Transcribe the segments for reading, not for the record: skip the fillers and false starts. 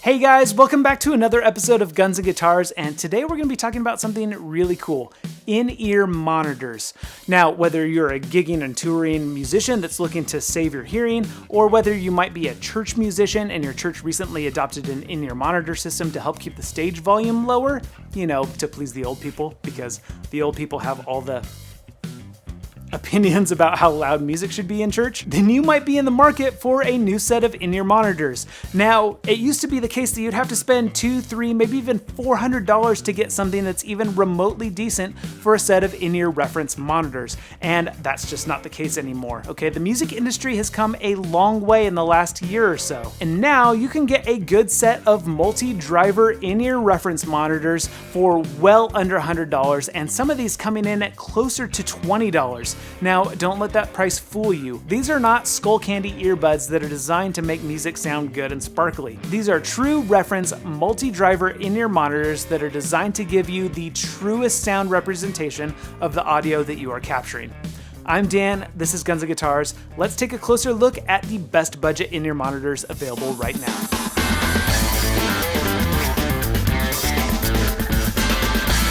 Hey guys, welcome back to another episode of Guns and Guitars, and today we're going to be talking about something really cool, in-ear monitors. Now, whether you're a gigging and touring musician that's looking to save your hearing, or whether you might be a church musician and your church recently adopted an in-ear monitor system to help keep the stage volume lower, to please the old people, because the old people have all the opinions about how loud music should be in church, then you might be in the market for a new set of in-ear monitors. Now, it used to be the case that you'd have to spend $200, $300, maybe even $400 to get something that's even remotely decent for a set of in-ear reference monitors, and that's just not the case anymore, okay? The music industry has come a long way in the last year or so, and now you can get a good set of multi-driver in-ear reference monitors for well under $100, and some of these coming in at closer to $20. Now, don't let that price fool you. These are not skull candy earbuds that are designed to make music sound good and sparkly. These are true reference multi-driver in-ear monitors that are designed to give you the truest sound representation of the audio that you are capturing. I'm Dan, this is Guns and Guitars. Let's take a closer look at the best budget in-ear monitors available right now.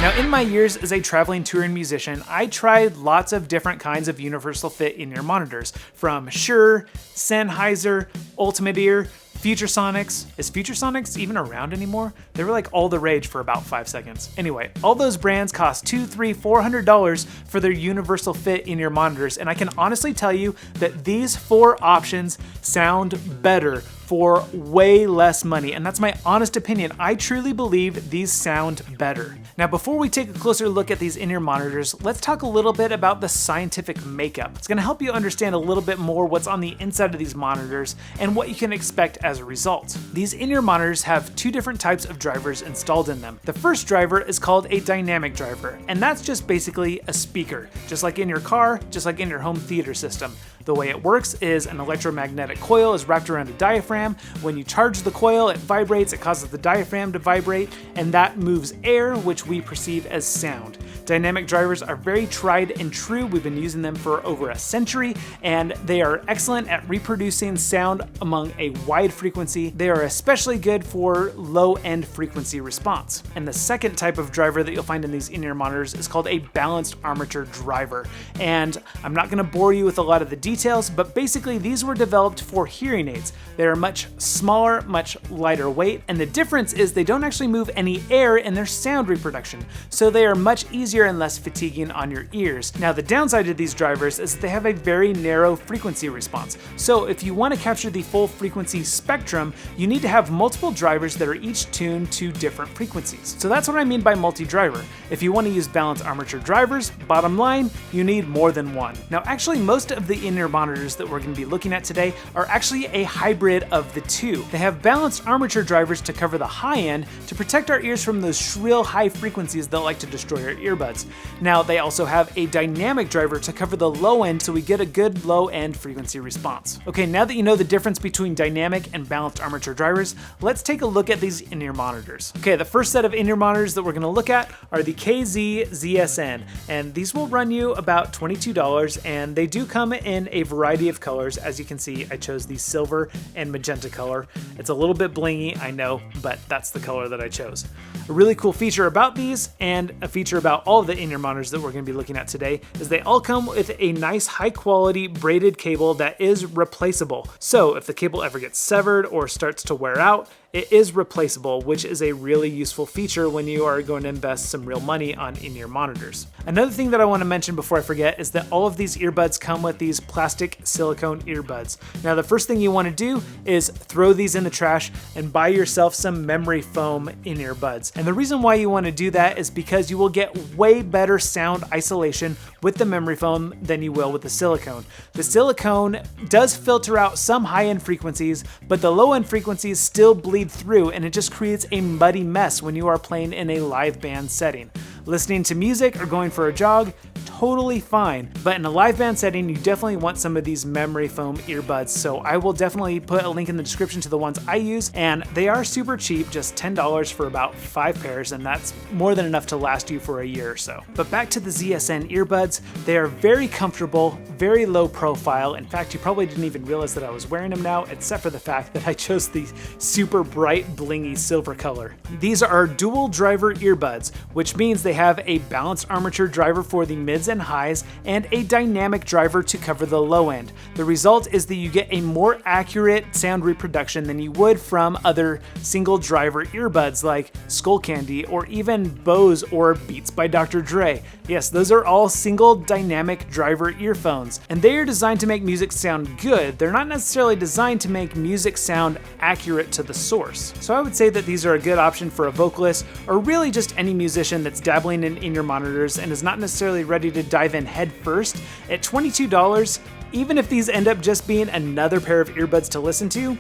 Now, in my years as a traveling touring musician, I tried lots of different kinds of universal fit in-ear monitors, from Shure, Sennheiser, Ultimate Ear, Futuresonics. Is Futuresonics even around anymore? They were like all the rage for about 5 seconds. Anyway, all those brands cost $200, $300, $400 for their universal fit in-ear monitors, and I can honestly tell you that these four options sound better for way less money, and that's my honest opinion. I truly believe these sound better. Now, before we take a closer look at these in-ear monitors, let's talk a little bit about the scientific makeup. It's gonna help you understand a little bit more what's on the inside of these monitors and what you can expect as a result. These in-ear monitors have two different types of drivers installed in them. The first driver is called a dynamic driver, and that's just basically a speaker, just like in your car, just like in your home theater system. The way it works is an electromagnetic coil is wrapped around a diaphragm. When you charge the coil, it vibrates, it causes the diaphragm to vibrate, and that moves air, which we perceive as sound. Dynamic drivers are very tried and true. We've been using them for over a century, and they are excellent at reproducing sound among a wide frequency. They are especially good for low-end frequency response. And the second type of driver that you'll find in these in-ear monitors is called a balanced armature driver. And I'm not gonna bore you with a lot of the details, but basically these were developed for hearing aids. They are much smaller, much lighter weight, and the difference is they don't actually move any air in their sound reproduction, so they are much easier and less fatiguing on your ears. Now, the downside of these drivers is that they have a very narrow frequency response, so if you want to capture the full frequency spectrum, you need to have multiple drivers that are each tuned to different frequencies. So that's what I mean by multi-driver. If you want to use balanced armature drivers, bottom line, you need more than one. Now, actually, most of the in-ear monitors that we're going to be looking at today are actually a hybrid of the two. They have balanced armature drivers to cover the high end to protect our ears from those shrill high frequencies that like to destroy our earbuds. Now, they also have a dynamic driver to cover the low end so we get a good low end frequency response. Okay, now that you know the difference between dynamic and balanced armature drivers, let's take a look at these in-ear monitors. Okay, the first set of in-ear monitors that we're going to look at are the KZ-ZSN, and these will run you about $22, and they do come in a variety of colors. As you can see, I chose the silver and magenta color. It's a little bit blingy, I know, but that's the color that I chose. A really cool feature about these, and a feature about all of the in-ear monitors that we're going to be looking at today, is they all come with a nice high quality braided cable that is replaceable. So if the cable ever gets severed or starts to wear out, it is replaceable, which is a really useful feature when you are going to invest some real money on in-ear monitors. Another thing that I want to mention before I forget is that all of these earbuds come with these plastic silicone earbuds. Now, the first thing you want to do is throw these in the trash and buy yourself some memory foam in-ear buds. And the reason why you want to do that is because you will get way better sound isolation with the memory foam than you will with the silicone. The silicone does filter out some high-end frequencies, but the low-end frequencies still bleed through, and it just creates a muddy mess when you are playing in a live band setting. Listening to music or going for a jog, totally fine. But in a live band setting, you definitely want some of these memory foam earbuds. So I will definitely put a link in the description to the ones I use, and they are super cheap, just $10 for about 5 pairs, and that's more than enough to last you for a year or so. But back to the ZSN earbuds, they are very comfortable, very low profile. In fact, you probably didn't even realize that I was wearing them now, except for the fact that I chose the super bright, blingy silver color. These are dual driver earbuds, which means they have a balanced armature driver for the mids and highs and a dynamic driver to cover the low end. The result is that you get a more accurate sound reproduction than you would from other single driver earbuds like Skullcandy or even Bose or Beats by Dr. Dre. Yes, those are all single dynamic driver earphones, and they are designed to make music sound good. They're not necessarily designed to make music sound accurate to the source. So I would say that these are a good option for a vocalist or really just any musician that's dabbling in in-ear monitors and is not necessarily ready to dive in head first. At $22, even if these end up just being another pair of earbuds to listen to,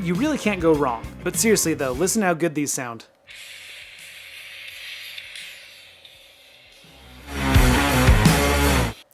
you really can't go wrong. But seriously though, listen how good these sound.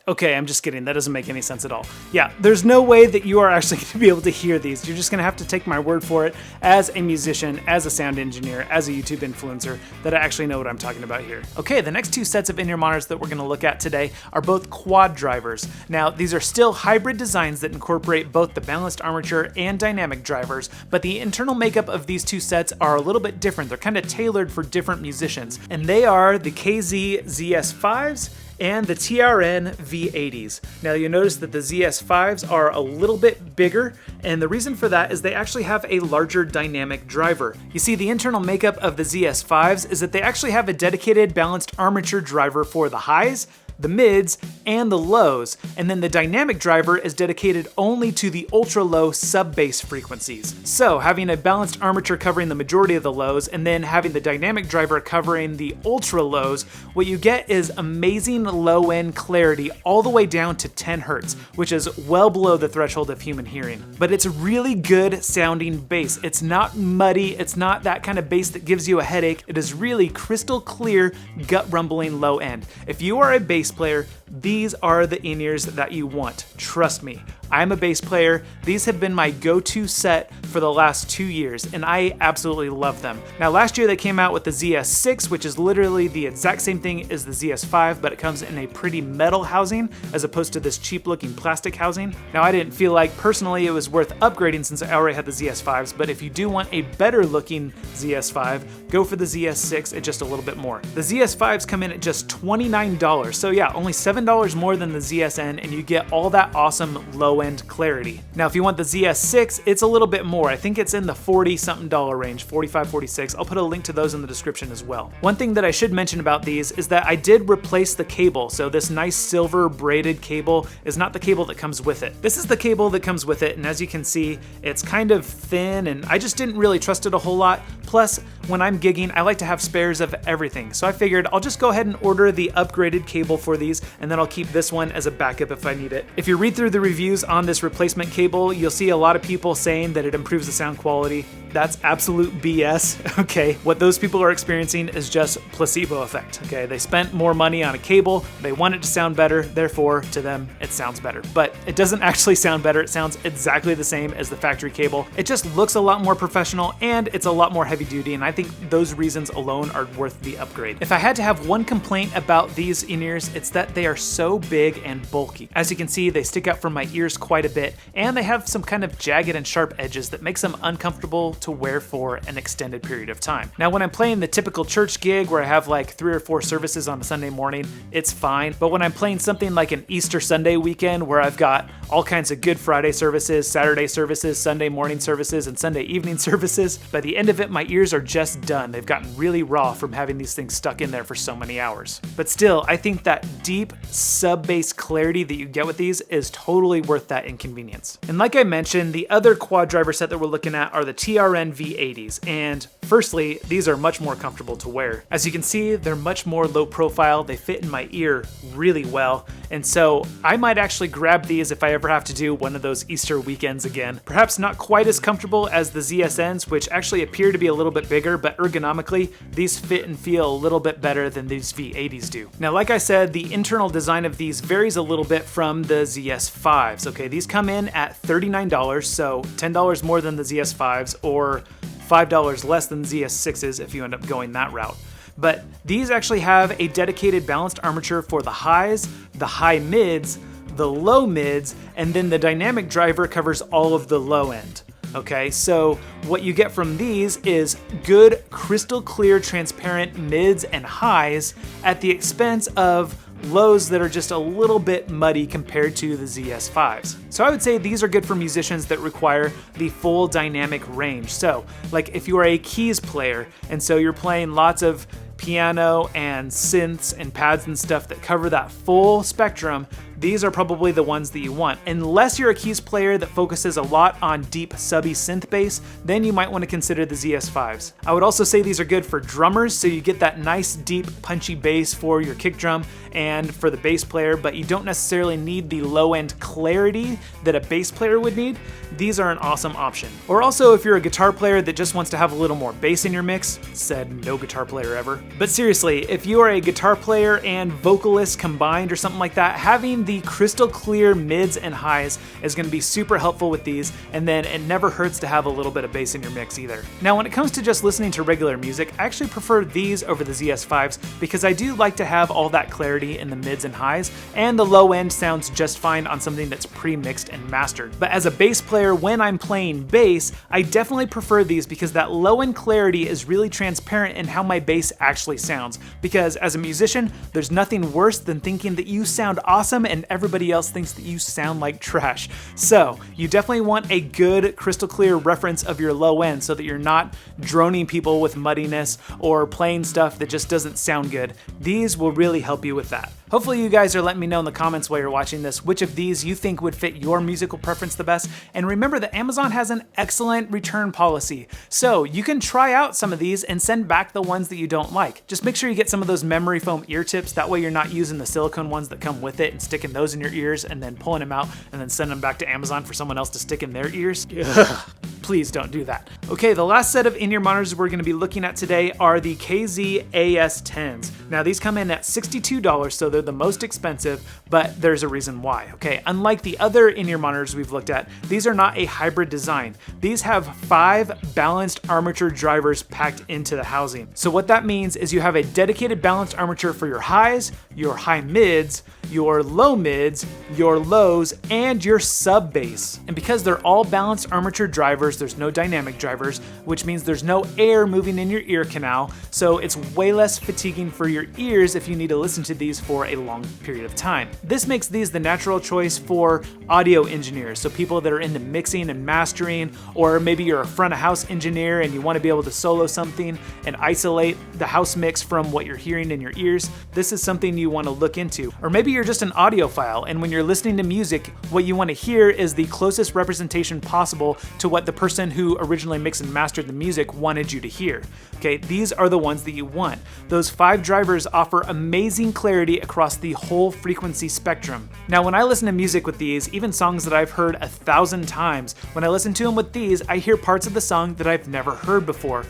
Okay, I'm just kidding. That doesn't make any sense at all. Yeah, there's no way that you are actually going to be able to hear these. You're just going to have to take my word for it as a musician, as a sound engineer, as a YouTube influencer, that I actually know what I'm talking about here. Okay, the next two sets of in-ear monitors that we're going to look at today are both quad drivers. Now, these are still hybrid designs that incorporate both the balanced armature and dynamic drivers, but the internal makeup of these two sets are a little bit different. They're kind of tailored for different musicians, and they are the KZ ZS5s and the TRN V80s. Now you'll notice that the ZS5s are a little bit bigger, and the reason for that is they actually have a larger dynamic driver. You see, the internal makeup of the ZS5s is that they actually have a dedicated balanced armature driver for the highs, the mids, and the lows, and then the dynamic driver is dedicated only to the ultra-low sub-bass frequencies. So having a balanced armature covering the majority of the lows and then having the dynamic driver covering the ultra-lows, what you get is amazing low-end clarity all the way down to 10 Hz, which is well below the threshold of human hearing. But it's really good sounding bass. It's not muddy, it's not that kind of bass that gives you a headache. It is really crystal clear, gut-rumbling low end. If you are a bass player, these are the in-ears that you want. Trust me. I'm a bass player. These have been my go-to set for the last 2 years, and I absolutely love them. Now, last year they came out with the ZS6, which is literally the exact same thing as the ZS5, but it comes in a pretty metal housing as opposed to this cheap-looking plastic housing. Now, I didn't feel like personally it was worth upgrading since I already had the ZS5s, but if you do want a better-looking ZS5, go for the ZS6 at just a little bit more. The ZS5s come in at just $29, so yeah, only $7 more than the ZSN, and you get all that awesome low-end clarity. Now, if you want the ZS6, it's a little bit more. I think it's in the $40-something range, 45, 46. I'll put a link to those in the description as well. One thing that I should mention about these is that I did replace the cable. So this nice silver braided cable is not the cable that comes with it. This is the cable that comes with it, and as you can see, it's kind of thin, and I just didn't really trust it a whole lot. Plus, when I'm gigging, I like to have spares of everything. So I figured I'll just go ahead and order the upgraded cable for these, and then I'll keep this one as a backup if I need it. If you read through the reviews on this replacement cable, you'll see a lot of people saying that it improves the sound quality. That's absolute BS, okay? What those people are experiencing is just placebo effect, okay? They spent more money on a cable, they want it to sound better, therefore, to them, it sounds better. But it doesn't actually sound better, it sounds exactly the same as the factory cable. It just looks a lot more professional, and it's a lot more heavy duty, and I think those reasons alone are worth the upgrade. If I had to have one complaint about these in-ears, it's that they are so big and bulky. As you can see, they stick out from my ears quite a bit, and they have some kind of jagged and sharp edges that makes them uncomfortable to wear for an extended period of time. Now, when I'm playing the typical church gig where I have like 3 or 4 services on a Sunday morning, it's fine. But when I'm playing something like an Easter Sunday weekend where I've got all kinds of Good Friday services, Saturday services, Sunday morning services, and Sunday evening services, by the end of it, my ears are just done. They've gotten really raw from having these things stuck in there for so many hours. But still, I think that deep sub-bass clarity that you get with these is totally worth that inconvenience. And like I mentioned, the other quad driver set that we're looking at are the TRN V80s. And Firstly, these are much more comfortable to wear. As you can see, they're much more low profile, they fit in my ear really well, and so I might actually grab these if I ever have to do one of those Easter weekends again. Perhaps not quite as comfortable as the ZSNs, which actually appear to be a little bit bigger, but ergonomically, these fit and feel a little bit better than these V80s do. Now, like I said, the internal design of these varies a little bit from the ZS5s. Okay, these come in at $39, so $10 more than the ZS5s, or $5 less than ZS6s if you end up going that route. But these actually have a dedicated balanced armature for the highs, the high mids, the low mids, and then the dynamic driver covers all of the low end. Okay, so what you get from these is good, crystal clear, transparent mids and highs at the expense of lows that are just a little bit muddy compared to the ZS5s. So I would say these are good for musicians that require the full dynamic range. So like if you are a keys player and so you're playing lots of piano and synths and pads and stuff that cover that full spectrum, these are probably the ones that you want. Unless you're a keys player that focuses a lot on deep subby synth bass, then you might want to consider the ZS5s. I would also say these are good for drummers, so you get that nice deep punchy bass for your kick drum and for the bass player, but you don't necessarily need the low end clarity that a bass player would need. These are an awesome option. Or also if you're a guitar player that just wants to have a little more bass in your mix, said no guitar player ever. But seriously, if you are a guitar player and vocalist combined or something like that, having the crystal clear mids and highs is going to be super helpful with these, and then it never hurts to have a little bit of bass in your mix either. Now when it comes to just listening to regular music, I actually prefer these over the ZS5s because I do like to have all that clarity in the mids and highs, and the low end sounds just fine on something that's pre-mixed and mastered. But as a bass player, when I'm playing bass, I definitely prefer these because that low end clarity is really transparent in how my bass actually sounds. Because as a musician, there's nothing worse than thinking that you sound awesome and everybody else thinks that you sound like trash. So you definitely want a good crystal clear reference of your low end so that you're not droning people with muddiness or playing stuff that just doesn't sound good. These will really help you with that. Hopefully you guys are letting me know in the comments while you're watching this which of these you think would fit your musical preference the best. And remember that Amazon has an excellent return policy. So you can try out some of these and send back the ones that you don't like. Just make sure you get some of those memory foam ear tips. That way you're not using the silicone ones that come with it and sticking those in your ears and then pulling them out and then sending them back to Amazon for someone else to stick in their ears. Ugh. Please don't do that. Okay, the last set of in-ear monitors we're going to be looking at today are the KZ AS10s. Now these come in at $62, so they're the most expensive, but there's a reason why. Okay, unlike the other in-ear monitors we've looked at, these are not a hybrid design. These have 5 balanced armature drivers packed into the housing. So what that means is you have a dedicated balanced armature for your highs, your high mids, your low mids, your lows, and your sub bass. And because they're all balanced armature drivers, there's no dynamic drivers, which means there's no air moving in your ear canal, so it's way less fatiguing for your ears if you need to listen to these for a long period of time. This makes these the natural choice for audio engineers, so people that are into mixing and mastering, or maybe you're a front of house engineer and you want to be able to solo something and isolate the house mix from what you're hearing in your ears. This is something you want to look into. Or maybe you're just an audiophile, and when you're listening to music, what you want to hear is the closest representation possible to what the person who originally mixed and mastered the music wanted you to hear. Okay, these are the ones that you want. Those 5 drivers offer amazing clarity across the whole frequency spectrum. Now, when I listen to music with these, even songs that I've heard 1,000 times, when I listen to them with these, I hear parts of the song that I've never heard before.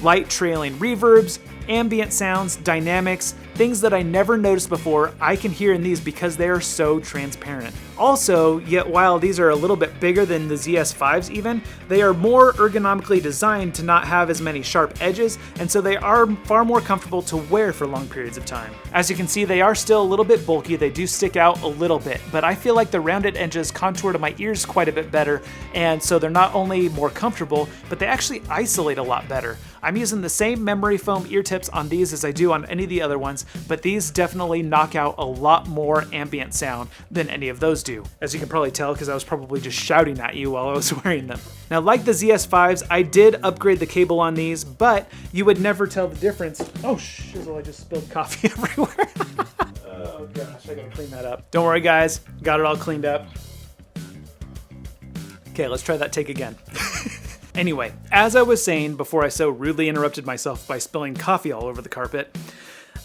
Light trailing reverbs, ambient sounds, dynamics, things that I never noticed before, I can hear in these because they are so transparent. Also, yet while these are a little bit bigger than the ZS5s even, they are more ergonomically designed to not have as many sharp edges, and so they are far more comfortable to wear for long periods of time. As you can see, they are still a little bit bulky, they do stick out a little bit, but I feel like the rounded edges contour to my ears quite a bit better, and so they're not only more comfortable, but they actually isolate a lot better. I'm using the same memory foam ear tips on these as I do on any of the other ones, but these definitely knock out a lot more ambient sound than any of those do. As you can probably tell, because I was probably just shouting at you while I was wearing them. Now, like the ZS5s, I did upgrade the cable on these, but you would never tell the difference. Oh shizzle, I just spilled coffee everywhere. Oh gosh, I gotta clean that up. Don't worry guys, got it all cleaned up. Okay, let's try that take again. Anyway, as I was saying before I so rudely interrupted myself by spilling coffee all over the carpet,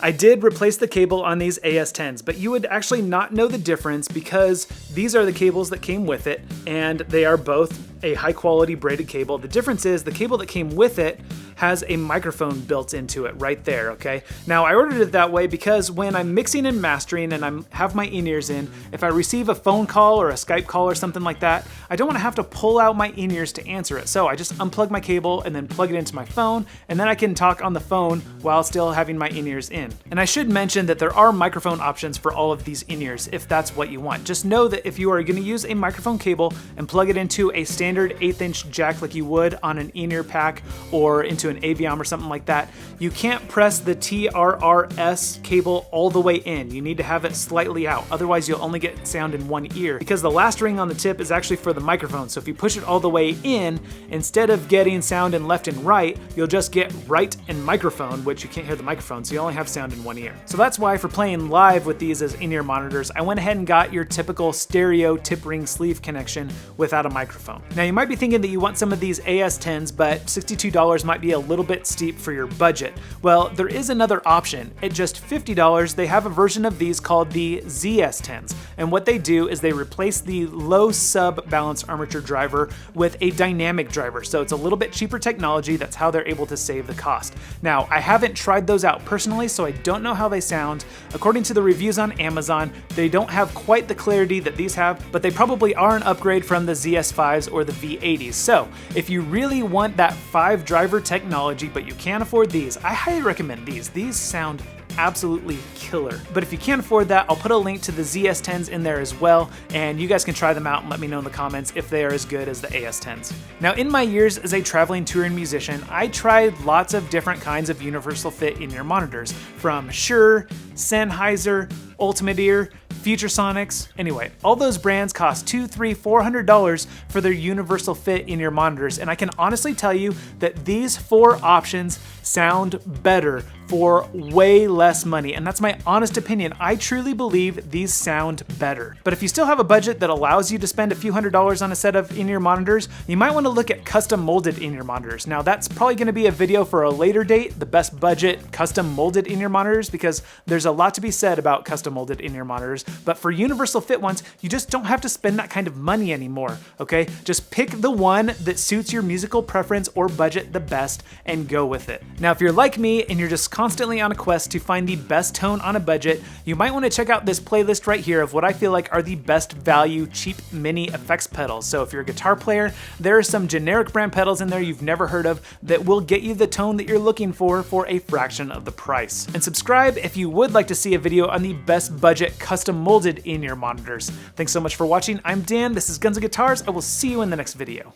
I did replace the cable on these AS10s, but you would actually not know the difference because these are the cables that came with it, and they are both a high quality braided cable. The difference is the cable that came with it has a microphone built into it right there, okay? Now I ordered it that way because when I'm mixing and mastering and I have my in-ears in, if I receive a phone call or a Skype call or something like that, I don't want to have to pull out my in-ears to answer it. So I just unplug my cable and then plug it into my phone, and then I can talk on the phone while still having my in-ears in. And I should mention that there are microphone options for all of these in-ears if that's what you want. Just know that if you are going to use a microphone cable and plug it into a standard 1/8" jack like you would on an in-ear pack or into an i.e.m. or something like that, you can't press the TRRS cable all the way in. You need to have it slightly out. Otherwise, you'll only get sound in one ear because the last ring on the tip is actually for the microphone. So if you push it all the way in, instead of getting sound in left and right, you'll just get right and microphone, which you can't hear the microphone, so you only have sound in one ear. So that's why for playing live with these as in-ear monitors, I went ahead and got your typical stereo tip ring sleeve connection without a microphone. Now you might be thinking that you want some of these AS10s, but $62 might be a little bit steep for your budget. Well, there is another option. At just $50, they have a version of these called the ZS10s. And what they do is they replace the low sub balance armature driver with a dynamic driver. So it's a little bit cheaper technology. That's how they're able to save the cost. Now, I haven't tried those out personally, so I don't know how they sound. According to the reviews on Amazon, they don't have quite the clarity that these have, but they probably are an upgrade from the ZS5s or the V80s. So if you really want that 5-driver technology, but you can't afford these, I highly recommend these. These sound absolutely killer. But if you can't afford that, I'll put a link to the ZS10s in there as well, and you guys can try them out and let me know in the comments if they are as good as the AS10s. Now, in my years as a traveling touring musician, I tried lots of different kinds of universal fit in-ear monitors, from Shure, Sennheiser, Ultimate, Futuresonics. Anyway, all those brands cost $200, $300, $400 for their universal fit in-ear monitors, and I can honestly tell you that these 4 options sound better for way less money, and that's my honest opinion. I truly believe these sound better. But if you still have a budget that allows you to spend a few $100s on a set of in-ear monitors, you might want to look at custom molded in-ear monitors. Now that's probably going to be a video for a later date, the best budget custom molded in-ear monitors, because there's a lot to be said about custom molded in-ear monitors. But for universal fit ones, you just don't have to spend that kind of money anymore, okay? Just pick the one that suits your musical preference or budget the best and go with it. Now, if you're like me and you're just constantly on a quest to find the best tone on a budget, you might want to check out this playlist right here of what I feel like are the best value cheap mini effects pedals. So if you're a guitar player, there are some generic brand pedals in there you've never heard of that will get you the tone that you're looking for a fraction of the price. And subscribe if you would like to see a video on the best budget custom molded in-ear monitors. Thanks so much for watching. I'm Dan, this is Guns and Guitars. I will see you in the next video.